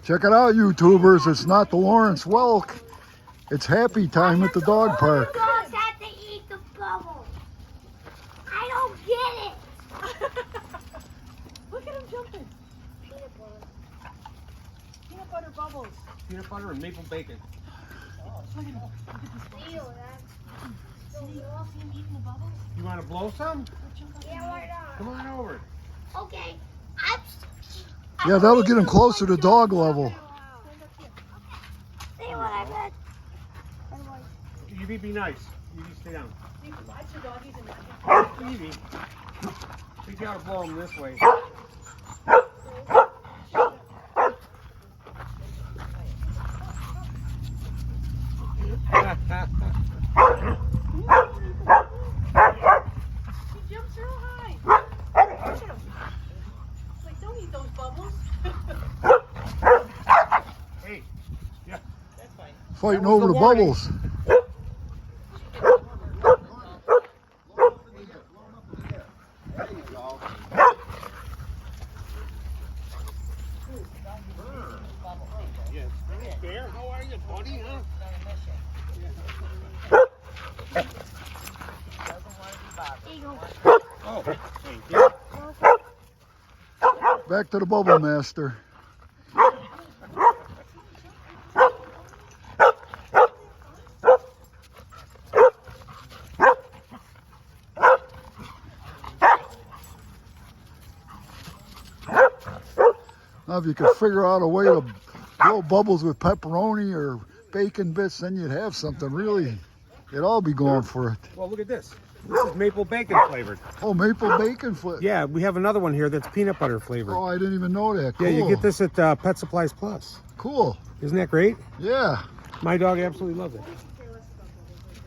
Check it out, YouTubers. It's not the Lawrence Welk. It's happy time at the dog park. Dogs have to eat the bubbles. I don't get it. Look at him jumping. Peanut butter. Peanut butter bubbles. Peanut butter and maple bacon. Look at him. Look at this. Ew, that's See, you all see him eating the bubbles? You want to blow some? yeah, why not? Come on over. Okay, Yeah, that'll get him closer to dog level. See what I meant? Evie, be nice. Evie, stay down. Watch your doggies and that. Evie. We gotta blow them this way. He jumps real high. Watch him. Like, don't eat those bubbles. Hey. Yeah. That's fine. Fighting That was over the the warning. bubbles. Yes. Bear, how are you, buddy? Huh? Oh, thank you. Back to the bubble master. Now, if you could figure out a way to blow bubbles with pepperoni or bacon bits, then you'd have something really. They'd all be going for it. Well, look at this. This is maple bacon flavored. Oh, maple bacon flip. Yeah, we have another one here that's peanut butter flavored. Oh, I didn't even know that. Cool. Yeah, you get this at Pet Supplies Plus. Cool. Isn't that great? Yeah. My dog absolutely loves it.